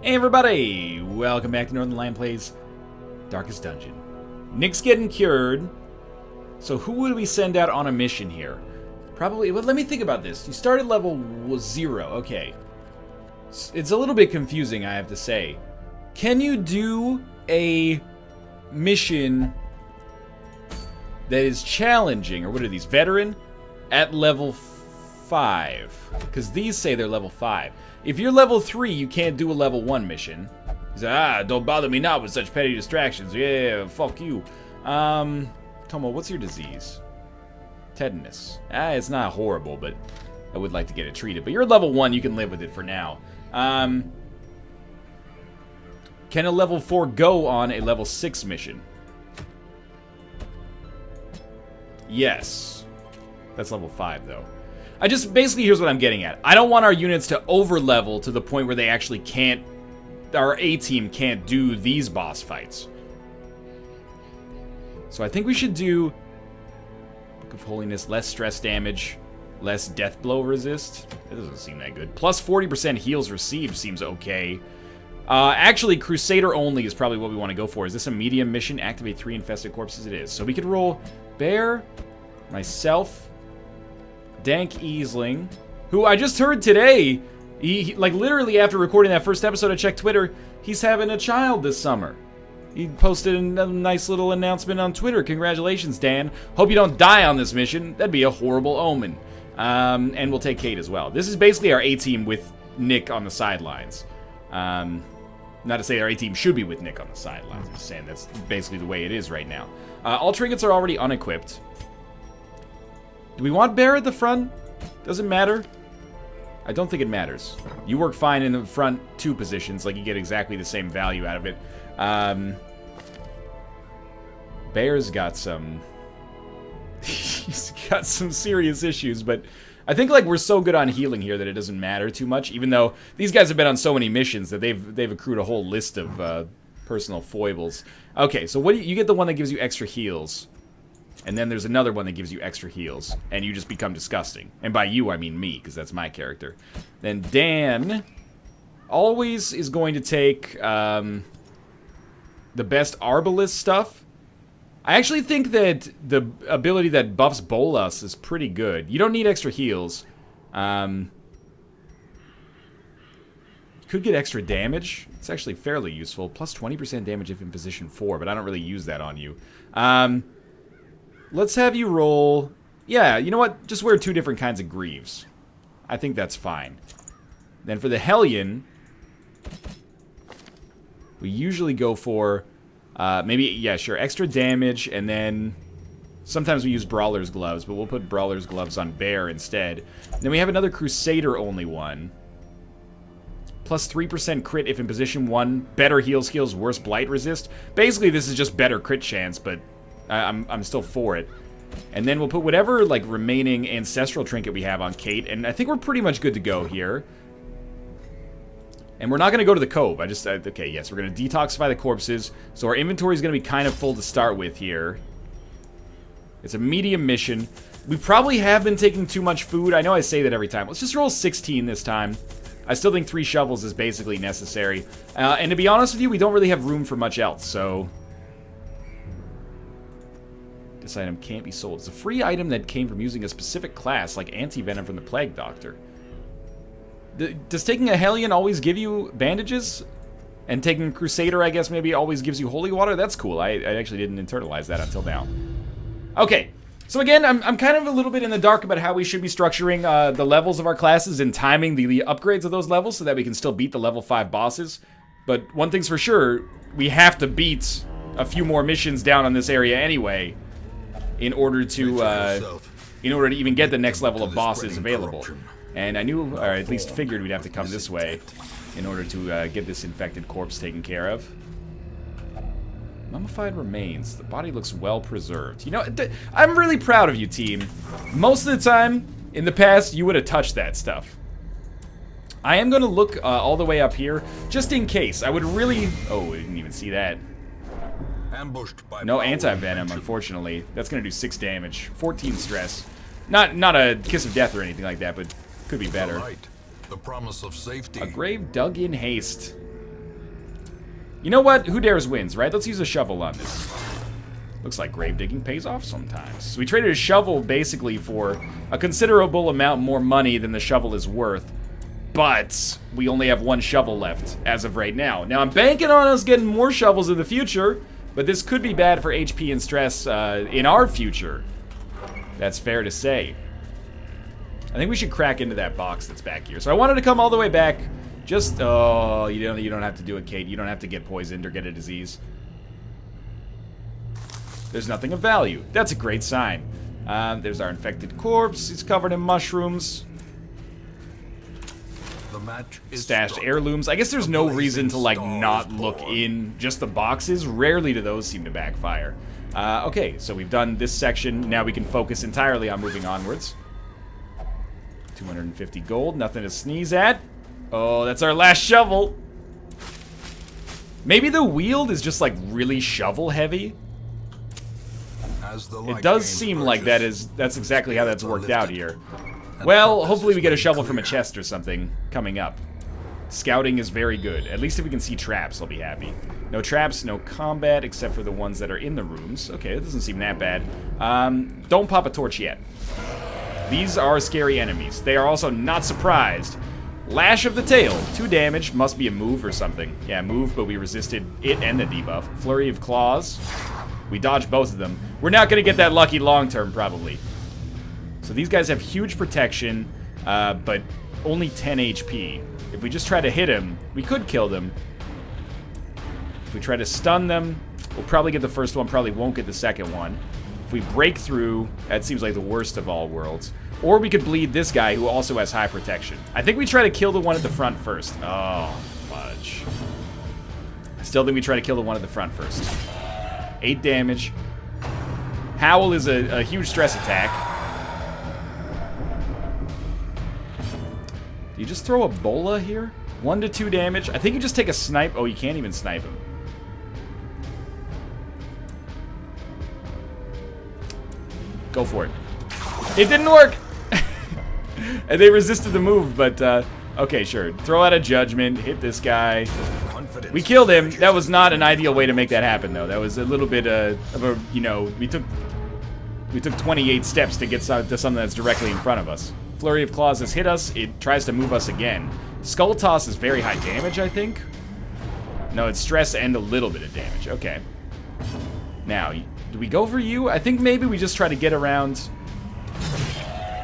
Hey everybody! Welcome back to Northernlion Plays Darkest Dungeon. Nick's getting cured. So who would we send out on a mission here? Probably, well, let me think about this. You started level 0, okay. It's a little bit confusing, I have to say. Can you do a mission that is challenging, or what are these, veteran, at level 5? Because these say they're level 5. If you're level 3, you can't do a level 1 mission. He's like, don't bother me not with such petty distractions. Yeah, fuck you. Tomo, what's your disease? Tetanus. It's not horrible, but I would like to get it treated. But you're level 1, you can live with it for now. Can a level 4 go on a level 6 mission? Yes. That's level 5, though. Basically, here's what I'm getting at. I don't want our units to over-level to the point where they actually can't, our A-team can't do these boss fights. So I think we should do Book of Holiness, less stress damage, less death blow resist. That doesn't seem that good. Plus 40% heals received seems okay. Actually, Crusader only is probably what we want to go for. Is this a medium mission? Activate 3 infested corpses? It is. So we could roll Bear, myself, Dank Easling, who I just heard today, he like literally after recording that first episode, I checked Twitter, he's having a child this summer. He posted a nice little announcement on Twitter. Congratulations, Dan. Hope you don't die on this mission. That'd be a horrible omen. And we'll take Kate as well. This is basically our A-team with Nick on the sidelines. Not to say our A-team should be with Nick on the sidelines. I'm just saying that's basically the way it is right now. All trinkets are already unequipped. Do we want Bear at the front? Doesn't matter. I don't think it matters. You work fine in the front 2 positions, like you get exactly the same value out of it. Bear's got some... he's got some serious issues, but I think like we're so good on healing here that it doesn't matter too much, even though these guys have been on so many missions that they've accrued a whole list of personal foibles. Okay, so what you get the one that gives you extra heals. And then there's another one that gives you extra heals, and you just become disgusting. And by you, I mean me, because that's my character. Then Dan always is going to take the best Arbalist stuff. I actually think that the ability that buffs Bolas is pretty good. You don't need extra heals. You could get extra damage. It's actually fairly useful. Plus 20% damage if in position 4, but I don't really use that on you. Let's have you roll... Yeah, you know what? Just wear 2 different kinds of greaves. I think that's fine. Then for the Hellion, we usually go for... maybe, yeah, sure, extra damage, and then... Sometimes we use Brawler's Gloves, but we'll put Brawler's Gloves on Bear instead. Then we have another Crusader-only one. Plus 3% crit if in position 1. Better heal skills, worse blight resist. Basically, this is just better crit chance, but... I'm still for it. And then we'll put whatever, like, remaining Ancestral Trinket we have on Kate, and I think we're pretty much good to go here. And we're not going to go to the Cove. Okay, yes, we're going to detoxify the corpses, so our inventory is going to be kind of full to start with here. It's a medium mission. We probably have been taking too much food. I know I say that every time. Let's just roll 16 this time. I still think 3 shovels is basically necessary. And to be honest with you, we don't really have room for much else, so... This item can't be sold. It's a free item that came from using a specific class, like Anti-Venom from the Plague Doctor. Does taking a Hellion always give you bandages? And taking Crusader, I guess, maybe always gives you Holy Water? That's cool. I actually didn't internalize that until now. Okay, so again, I'm kind of a little bit in the dark about how we should be structuring the levels of our classes and timing the upgrades of those levels so that we can still beat the level 5 bosses. But one thing's for sure, we have to beat a few more missions down on this area anyway. In order to even get the next level of bosses available. And I knew, or at least figured we'd have to come this way in order to get this infected corpse taken care of. Mummified remains. The body looks well preserved. You know, I'm really proud of you, team. Most of the time, in the past, you would have touched that stuff. I am going to look all the way up here, just in case. I would really... Oh, I didn't even see that. Ambushed by no anti-venom, unfortunately. That's gonna do 6 damage. 14 stress. Not a kiss of death or anything like that, but could be better. The promise of safety. A grave dug in haste. You know what? Who dares wins, right? Let's use a shovel on this. Looks like grave digging pays off sometimes. So we traded a shovel basically for a considerable amount more money than the shovel is worth. But we only have one shovel left as of right now. Now I'm banking on us getting more shovels in the future, but this could be bad for HP and stress in our future. That's fair to say. I think we should crack into that box that's back here. So I wanted to come all the way back. Just, oh, you don't have to do it, Kate. You don't have to get poisoned or get a disease. There's nothing of value. That's a great sign. There's our infected corpse. He's covered in mushrooms. The match is Stashed struck. heirlooms. I guess there's no reason to, like, not look in just the boxes. Rarely do those seem to backfire. Okay, so we've done this section. Now we can focus entirely on moving onwards. 250 gold. Nothing to sneeze at. Oh, that's our last shovel. Maybe the wield is just, like, really shovel heavy. As the It light does gains seem like purchase, that's exactly how that's worked out here. and Well, purpose hopefully we is get a made shovel from a clear. chest or something coming up. Scouting is very good. At least if we can see traps, I'll be happy. No traps, no combat, except for the ones that are in the rooms. Okay, it doesn't seem that bad. Don't pop a torch yet. These are scary enemies. They are also not surprised. Lash of the Tail, 2 damage, must be a move or something. Yeah, move, but we resisted it and the debuff. Flurry of Claws. We dodged both of them. We're not going to get that lucky long term, probably. So these guys have huge protection, but only 10 HP. If we just try to hit him, we could kill them. If we try to stun them, we'll probably get the first one, probably won't get the second one. If we break through, that seems like the worst of all worlds. Or we could bleed this guy who also has high protection. I think we try to kill the one at the front first. Oh, fudge. I still think we try to kill the one at the front first. 8 damage. Howl is a huge stress attack. Do you just throw a bola here? 1 to 2 damage. I think you just take a snipe. Oh, you can't even snipe him. Go for it. It didn't work! And they resisted the move, but, okay, sure. Throw out a judgment, hit this guy. Confidence We killed him. That was not an ideal way to make that happen, though. That was a little bit of a, you know, we took 28 steps to get to something that's directly in front of us. Flurry of Claws has hit us. It tries to move us again. Skull Toss is very high damage, I think. No, it's stress and a little bit of damage. Okay. Now, do we go for you? I think maybe we just try to get around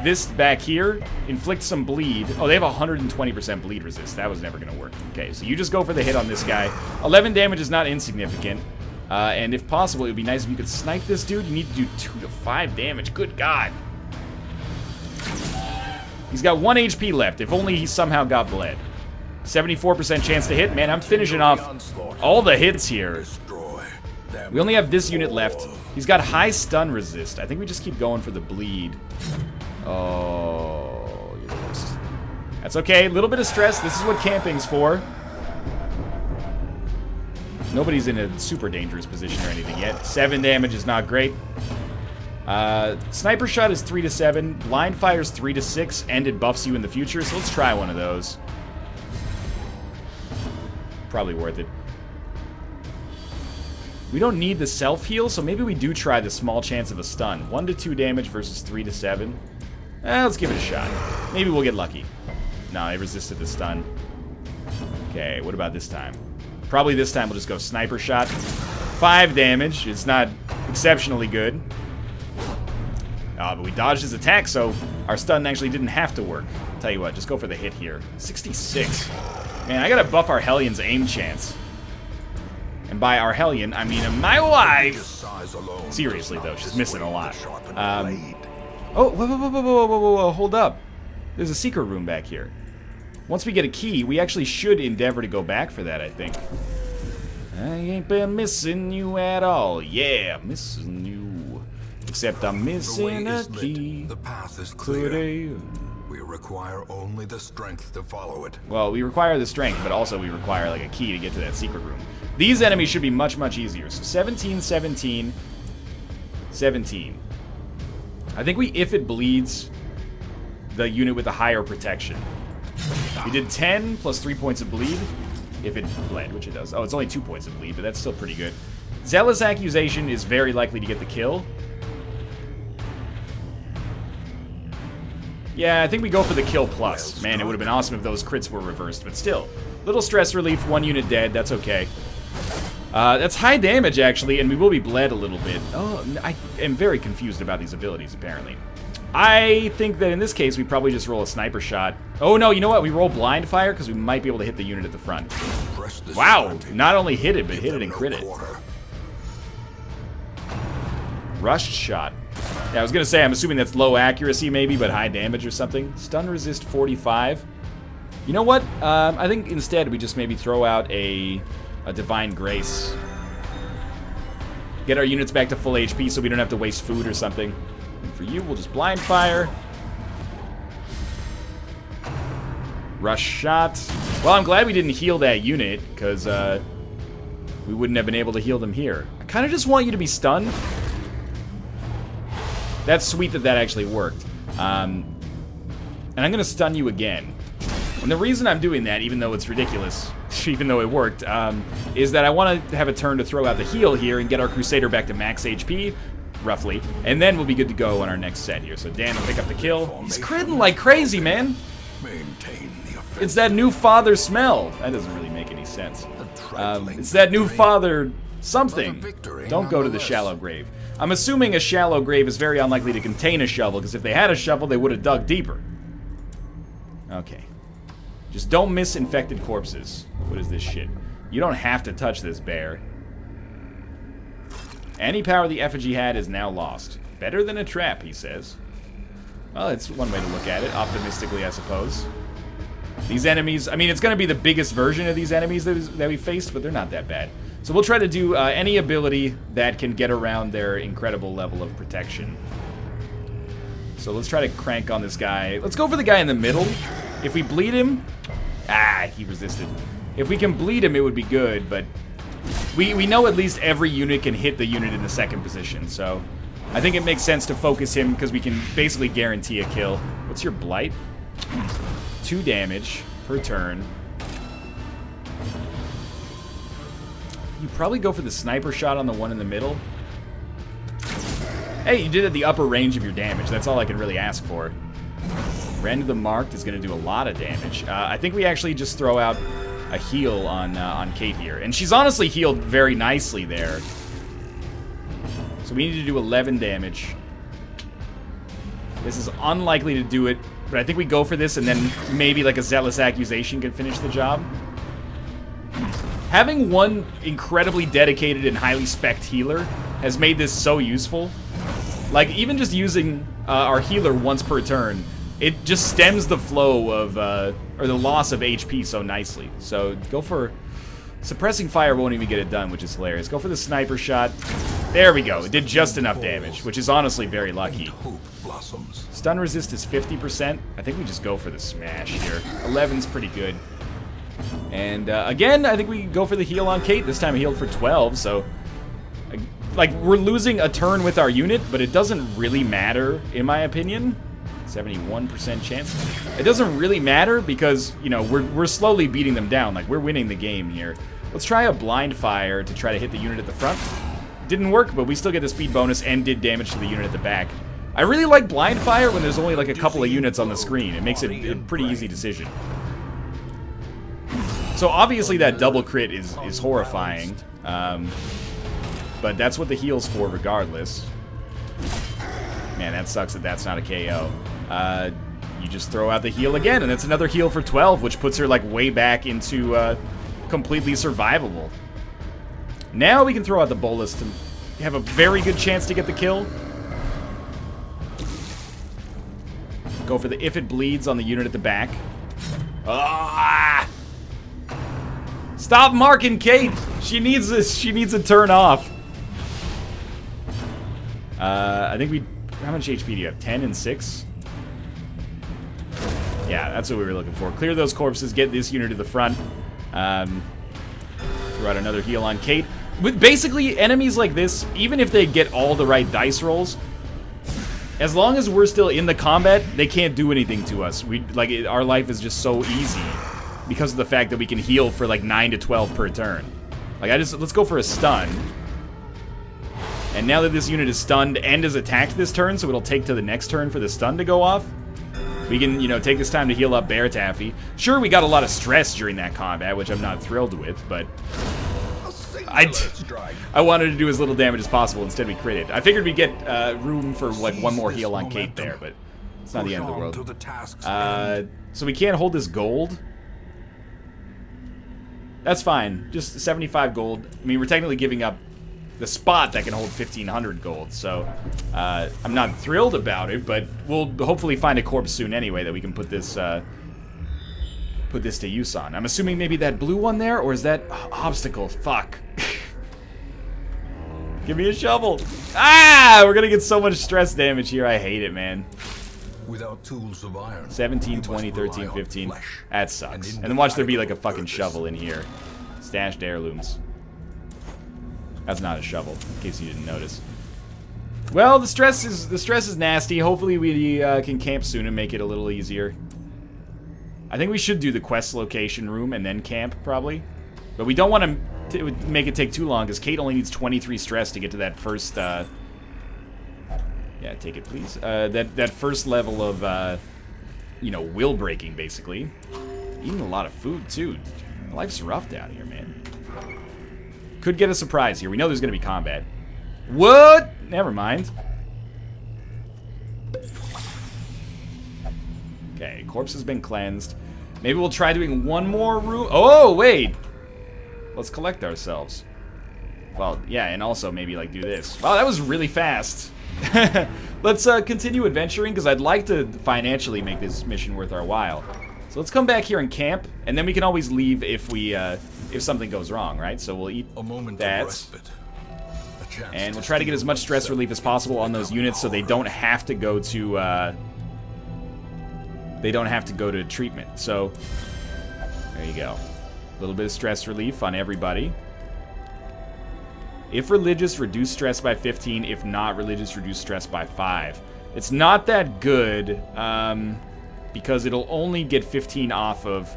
this back here, inflict some bleed. Oh, they have 120% bleed resist. That was never going to work. Okay, so you just go for the hit on this guy. 11 damage is not insignificant. And if possible, it would be nice if you could snipe this dude. You need to do 2 to 5 damage. Good God. He's got 1 HP left. If only he somehow got bled. 74% chance to hit. Man, I'm finishing off all the hits here. destroy them. We only have this unit left. He's got high stun resist. I think we just keep going for the bleed. Oh, you're the worst. That's okay. A little bit of stress. This is what camping's for. Nobody's in a super dangerous position or anything yet. 7 damage is not great. Sniper shot is 3 to 7. Blind fire's 3 to 6, and it buffs you in the future. So let's try one of those. Probably worth it. We don't need the self-heal, so maybe we do try the small chance of a stun. 1 to 2 damage versus 3 to 7. Let's give it a shot. Maybe we'll get lucky. No, I resisted the stun. Okay, what about this time? Probably this time we'll just go sniper shot. 5 damage. It's not exceptionally good. But we dodged his attack, so our stun actually didn't have to work. Tell you what, just go for the hit here. 66. Man, I gotta buff our Hellion's aim chance. And by our Hellion, I mean my wife! Size alone Seriously, does though, not she's missing a dissuade lot. the sharpened blade. Oh, whoa, hold up. There's a secret room back here. Once we get a key, we actually should endeavor to go back for that, I think. I ain't been missing you at all. Yeah, missing you. Except I'm The way missing a is key. lit. The path is clear. Today. We require only the strength to follow it. Well, we require the strength, but also we require like a key to get to that secret room. These enemies should be much, much easier. So 17, 17, 17. I think if it bleeds, the unit with the higher protection. We did 10 plus 3 points of bleed. If it bled, which it does. Oh, it's only 2 points of bleed, but that's still pretty good. Zealous Accusation is very likely to get the kill. Yeah, I think we go for the kill plus. Man, it would have been awesome if those crits were reversed, but still. Little stress relief, 1 unit dead, that's okay. That's high damage, actually, and we will be bled a little bit. Oh, I am very confused about these abilities, apparently. I think that in this case, we probably just roll a sniper shot. Oh, no, you know what? We roll blind fire, because we might be able to hit the unit at the front. Wow, not only hit it, but hit it and crit it. Rushed shot. Yeah, I was going to say, I'm assuming that's low accuracy, maybe, but high damage or something. Stun resist 45. You know what? I think instead we just maybe throw out a Divine Grace. Get our units back to full HP so we don't have to waste food or something. And for you, we'll just blind fire. Rush shot. Well, I'm glad we didn't heal that unit, because we wouldn't have been able to heal them here. I kind of just want you to be stunned. That's sweet that that actually worked. And I'm going to stun you again. And the reason I'm doing that, even though it's ridiculous, even though it worked, is that I want to have a turn to throw out the heal here and get our Crusader back to max HP, roughly. And then we'll be good to go on our next set here. So Dan will pick up the kill. He's critting like crazy, man. It's that new father smell. That doesn't really make any sense. It's that new father something. Don't go to the shallow grave. I'm assuming a shallow grave is very unlikely to contain a shovel, because if they had a shovel, they would have dug deeper. Okay. Just don't miss infected corpses. What is this shit? You don't have to touch this bear. Any power the effigy had is now lost. Better than a trap, he says. Well, it's one way to look at it, optimistically, I suppose. These enemies, I mean, it's going to be the biggest version of these enemies that we faced, but they're not that bad. So we'll try to do any ability that can get around their incredible level of protection. So let's try to crank on this guy. Let's go for the guy in the middle. If we bleed him... Ah, he resisted. If we can bleed him, it would be good, but... We know at least every unit can hit the unit in the second position, so... I think it makes sense to focus him, because we can basically guarantee a kill. What's your blight? 2 damage per turn. You probably go for the sniper shot on the one in the middle. Hey, you did it at the upper range of your damage. That's all I can really ask for. Rend of the Marked is going to do a lot of damage. I think we actually just throw out a heal on Kate here. And she's honestly healed very nicely there. So we need to do 11 damage. This is unlikely to do it, but I think we go for this, and then maybe like a Zealous Accusation can finish the job. Having one incredibly dedicated and highly spec'd healer has made this so useful. Like, even just using our healer once per turn, it just stems the flow of, or the loss of HP so nicely. So, go for... Suppressing Fire won't even get it done, which is hilarious. Go for the sniper shot. There we go. It did just enough damage, which is honestly very lucky. Stun resist is 50%. I think we just go for the smash here. 11's pretty good. And again, I think we go for the heal on Kate. This time I healed for 12, so... Like, we're losing a turn with our unit, but it doesn't really matter, in my opinion. 71% chance. It doesn't really matter because, you know, we're slowly beating them down. Like, we're winning the game here. Let's try a blind fire to try to hit the unit at the front. Didn't work, but we still get the speed bonus and did damage to the unit at the back. I really like blind fire when there's only like a couple of units on the screen. It makes it a pretty easy decision. So obviously that double crit is horrifying. But that's what the heal's for regardless. Man, that sucks that that's not a KO. You just throw out the heal again, and it's another heal for 12, which puts her like way back into completely survivable. Now we can throw out the bolus to have a very good chance to get the kill. Go for the if it bleeds on the unit at the back. Ah! Stop marking Kate! She needs this. She needs a turn off. I think we... How much HP do you have? 10 and 6? Yeah, that's what we were looking for. Clear those corpses, get this unit to the front. Throw out another heal on Kate. With basically, enemies like this, even if they get all the right dice rolls, as long as we're still in the combat, they can't do anything to us. Our life is just so easy. because of the fact that we can heal for like 9 to 12 per turn. Like, let's go for a stun. And now that this unit is stunned and is attacked this turn, so it'll take to the next turn for the stun to go off, we can, you know, take this time to heal up Bear Taffy. Sure, we got a lot of stress during that combat, which I'm not thrilled with, but I wanted to do as little damage as possible. Instead, we critted. I figured we'd get room for, like, one more heal on Kate there, but it's not the end of the world. So we can't hold this gold. That's fine. Just 75 gold. I mean, we're technically giving up the spot that can hold 1,500 gold, so I'm not thrilled about it, but we'll hopefully find a corpse soon anyway that we can put this to use on. I'm assuming maybe that blue one there, or is that obstacle? Fuck. Give me a shovel. Ah! We're gonna get so much stress damage here. I hate it, man. Without tools of iron, 17, 20, 13, 15. That sucks. And then watch there be like a fucking shovel in here. Stashed heirlooms. That's not a shovel, in case you didn't notice. Well, the stress is nasty. Hopefully we can camp soon and make it a little easier. I think we should do the quest location room and then camp, probably. But we don't want to make it take too long, because Kate only needs 23 stress to get to that first, yeah, take it, please. That first level of, you know, will breaking, basically. Eating a lot of food, too. Life's rough down here, man. Could get a surprise here. We know there's going to be combat. What? Never mind. Okay, corpse has been cleansed. Maybe we'll try doing one more room. Oh, wait. Let's collect ourselves. Well, yeah, and also maybe, like, do this. Wow, that was really fast. Let's continue adventuring, because I'd like to financially make this mission worth our while. So let's come back here and camp, and then we can always leave if we, if something goes wrong, right? So we'll eat that, and we'll try to get as much stress relief as possible on those units so they don't have to go to, treatment. So, there you go. A little bit of stress relief on everybody. If religious, reduce stress by 15. If not religious, reduce stress by 5. It's not that good, because it'll only get 15 off of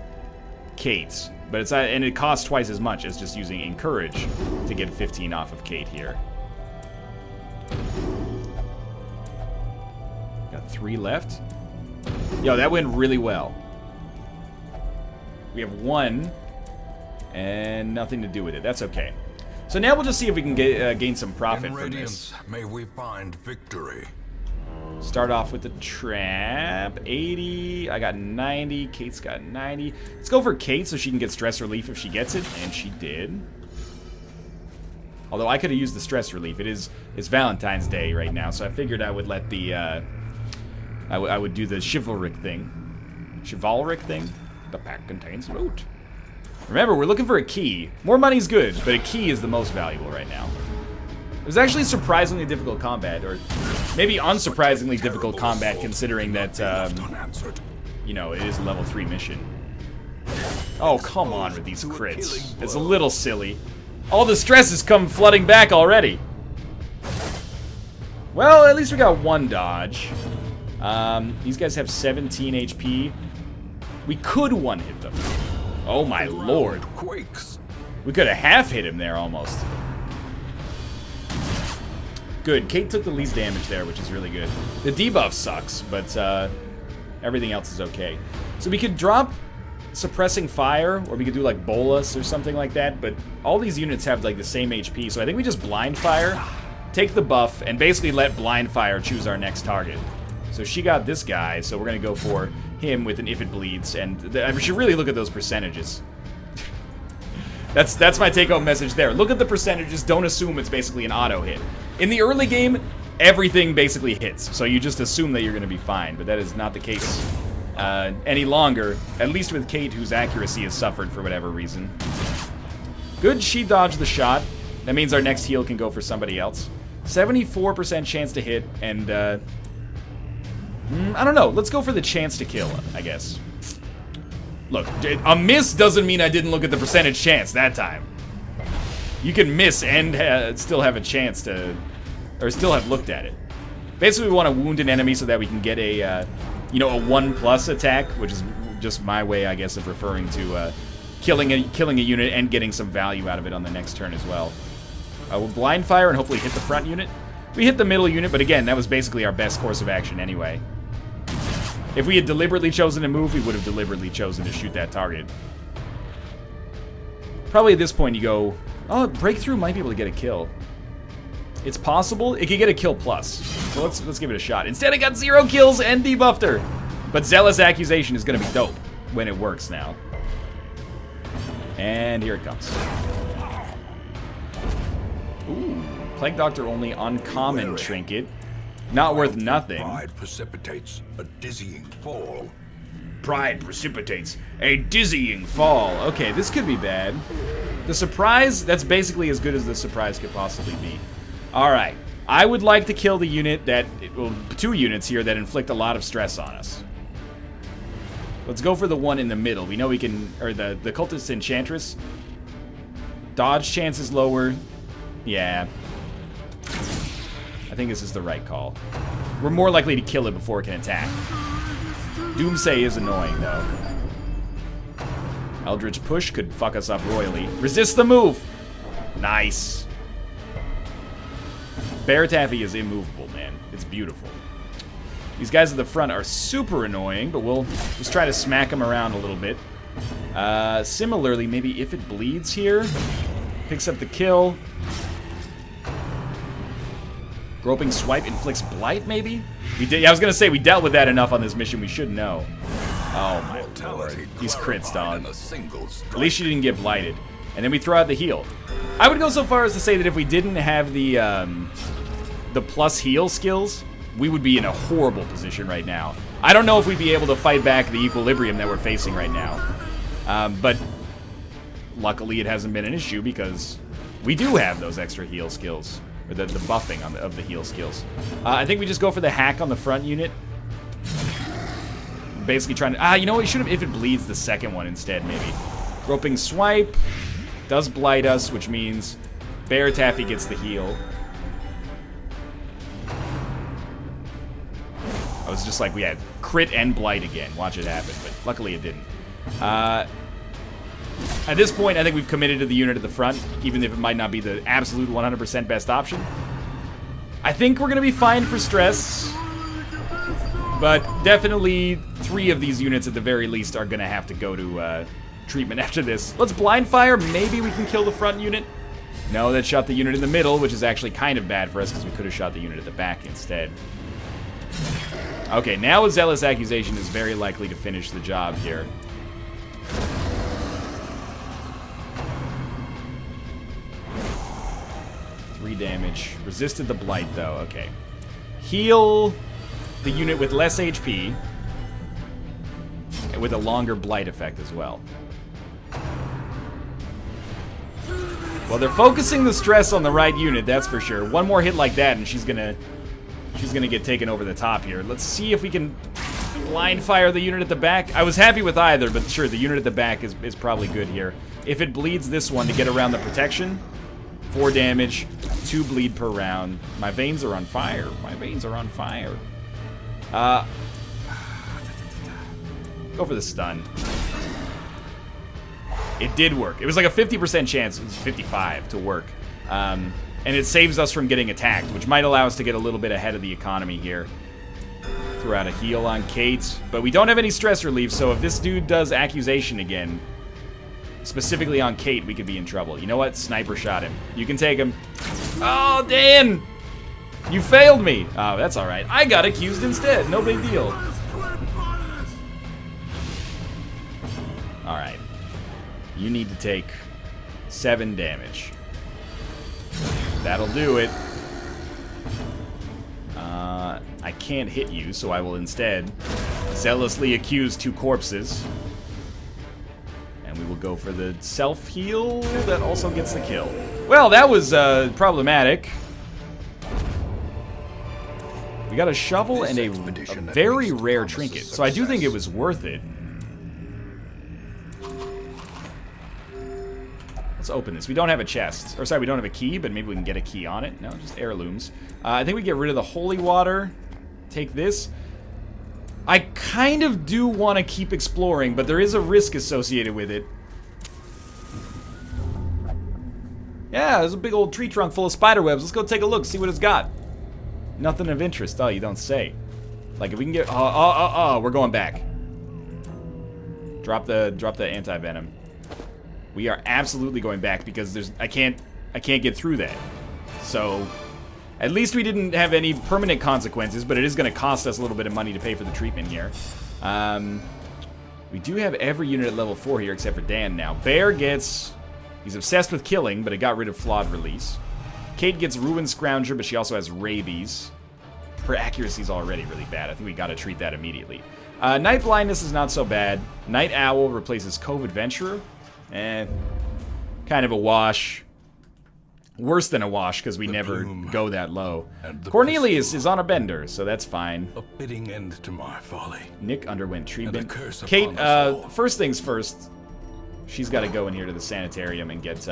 Kate's, but it's and it costs twice as much as just using encourage to get 15 off of Kate here. Got 3 left. Yo, that went really well. We have 1 and nothing to do with it. That's okay. So now we'll just see if we can gain some profit from this. May we find victory. Start off with the trap. 80. I got 90. Kate's got 90. Let's go for Kate so she can get stress relief if she gets it. And she did. Although I could have used the stress relief. It's Valentine's Day right now, so I figured I would let the I would do the chivalric thing. Chivalric thing? The pack contains loot. Remember, we're looking for a key. More money's good, but a key is the most valuable right now. It was actually surprisingly difficult combat, or maybe unsurprisingly difficult combat considering that, you know, it is a level 3 mission. Oh, come on with these crits. It's a little silly. All the stress has come flooding back already. Well, at least we got 1 dodge. These guys have 17 HP. We could one-hit them. Oh my lord. We could have half-hit him there almost. Good. Kate took the least damage there, which is really good. The debuff sucks, but everything else is okay. So we could drop suppressing fire, or we could do like bolus or something like that, but all these units have like the same HP, so I think we just blind fire, take the buff, and basically let blind fire choose our next target. So she got this guy, so we're going to go for him with an if it bleeds, and I should really look at those percentages. That's my take-home message there. Look at the percentages, don't assume it's basically an auto hit. In the early game, everything basically hits, so you just assume that you're going to be fine, but that is not the case any longer, at least with Kate, whose accuracy has suffered for whatever reason. Good, she dodged the shot. That means our next heal can go for somebody else. 74% chance to hit, and I don't know. Let's go for the chance to kill, I guess. Look, a miss doesn't mean I didn't look at the percentage chance that time. You can miss and still have a chance to, or still have looked at it. Basically, we want to wound an enemy so that we can get a, you know, a 1+ attack, which is just my way, I guess, of referring to killing a unit and getting some value out of it on the next turn as well. We'll blind fire and hopefully hit the front unit. We hit the middle unit, but again, that was basically our best course of action anyway. If we had deliberately chosen to move, we would have deliberately chosen to shoot that target. Probably at this point you go, oh, breakthrough might be able to get a kill. It's possible. It could get a kill plus. So let's give it a shot. Instead, it got 0 kills and debuffed her. But Zealous Accusation is going to be dope when it works now. And here it comes. Ooh, Plague Doctor only uncommon trinket. Not worth nothing. Pride precipitates a dizzying fall. Pride precipitates a dizzying fall. Okay, this could be bad. The surprise, that's basically as good as the surprise could possibly be. Alright, I would like to kill the unit that, well, 2 units here that inflict a lot of stress on us. Let's go for the one in the middle. We know we can, or the Cultist Enchantress. Dodge chance is lower. Yeah. I think this is the right call. We're more likely to kill it before it can attack. Doomsay is annoying, though. Eldritch Push could fuck us up royally. Resist the move! Nice. Bear Taffy is immovable, man. It's beautiful. These guys at the front are super annoying, but we'll just try to smack them around a little bit. Similarly, maybe if it bleeds here, picks up the kill. Groping Swipe inflicts Blight, maybe? I was going to say, we dealt with that enough on this mission, we should know. Oh my lord. These crits, dog. At least she didn't get blighted. And then we throw out the heal. I would go so far as to say that if we didn't have the plus heal skills, we would be in a horrible position right now. I don't know if we'd be able to fight back the equilibrium that we're facing right now. But luckily it hasn't been an issue because we do have those extra heal skills. Or the buffing of the heal skills. I think we just go for the hack on the front unit. Basically trying to... you know what? We should have, if it bleeds, the second one instead, maybe. Groping Swipe. Does blight us, which means Bear Taffy gets the heal. I was just like, we had crit and blight again. Watch it happen, but luckily it didn't. At this point, I think we've committed to the unit at the front, even if it might not be the absolute 100% best option. I think we're going to be fine for stress, but definitely 3 of these units at the very least are going to have to go to treatment after this. Let's blind fire. Maybe we can kill the front unit. No, that shot the unit in the middle, which is actually kind of bad for us because we could have shot the unit at the back instead. Okay, now a Zealous Accusation is very likely to finish the job here. Damage. Resisted the blight, though. Okay. Heal the unit with less HP. And with a longer blight effect as well. Well, they're focusing the stress on the right unit, that's for sure. One more hit like that, and she's gonna get taken over the top here. Let's see if we can blind fire the unit at the back. I was happy with either, but sure, the unit at the back is probably good here. If it bleeds this one to get around the protection, 4 damage, 2 bleed per round. My veins are on fire. My veins are on fire. Go for the stun. It did work. It was like a 50% chance. It was 55 to work. And it saves us from getting attacked, which might allow us to get a little bit ahead of the economy here. Throw out a heal on Kate. But we don't have any stress relief, so if this dude does Accusation again, specifically on Kate, we could be in trouble. You know what? Sniper shot him. You can take him. Oh, Dan! You failed me! Oh, that's alright. I got accused instead. No big deal. Alright. You need to take 7 damage. That'll do it. I can't hit you, so I will instead zealously accuse 2 corpses. We will go for the self-heal that also gets the kill. Well, that was problematic. We got a shovel and a very rare trinket, so I do think it was worth it. Let's open this. We don't have a chest. Or sorry, we don't have a key, but maybe we can get a key on it. No, just heirlooms. I think we get rid of the holy water. Take this. I kind of do want to keep exploring, but there is a risk associated with it. Yeah, there's a big old tree trunk full of spider webs. Let's go take a look, see what it's got. Nothing of interest. Oh, you don't say. Like, if we can get... we're going back. Drop the anti-venom. We are absolutely going back because there's... I can't get through that. So, at least we didn't have any permanent consequences, but it is going to cost us a little bit of money to pay for the treatment here. We do have every unit at level 4 here except for Dan now. Bear gets... He's obsessed with killing, but it got rid of flawed release. Kate gets Ruined Scrounger, but she also has rabies. Her accuracy's already really bad. I think we gotta treat that immediately. Night Blindness is not so bad. Night Owl replaces Cove Adventurer. Kind of a wash. Worse than a wash, because we never go that low. Cornelius is on a bender, so that's fine. A fitting end to my folly. Nick underwent treatment. Kate, first things first. She's got to go in here to the sanitarium and get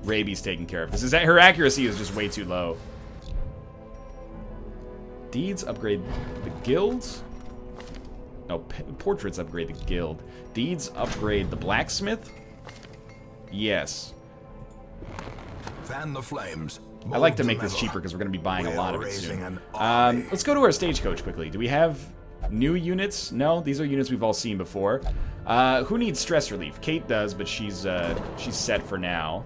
rabies taken care of. Her accuracy is just way too low. Deeds upgrade the guild. No, portraits upgrade the guild. Deeds upgrade the blacksmith. Yes. Fan the flames. I like to make this cheaper because we're going to be buying a lot of it soon. Let's go to our stagecoach quickly. Do we have new units? No, these are units we've all seen before. Who needs stress relief? Kate does, but she's set for now.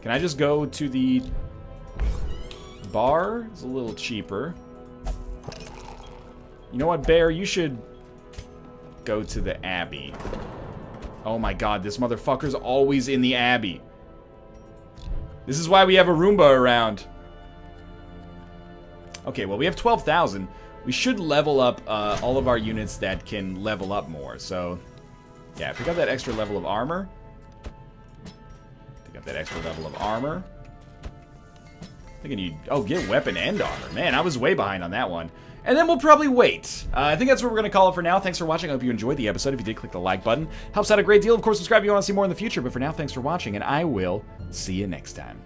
Can I just go to the bar? It's a little cheaper. You know what, Bear? You should go to the Abbey. Oh my god, this motherfucker's always in the Abbey. This is why we have a Roomba around. Okay, well, we have 12,000. We should level up all of our units that can level up more. So, yeah, pick up that extra level of armor. Pick up that extra level of armor. Thinking you... Oh, get weapon and armor. Man, I was way behind on that one. And then we'll probably wait. I think that's what we're going to call it for now. Thanks for watching. I hope you enjoyed the episode. If you did, click the like button. Helps out a great deal. Of course, subscribe if you want to see more in the future. But for now, thanks for watching, and I will see you next time.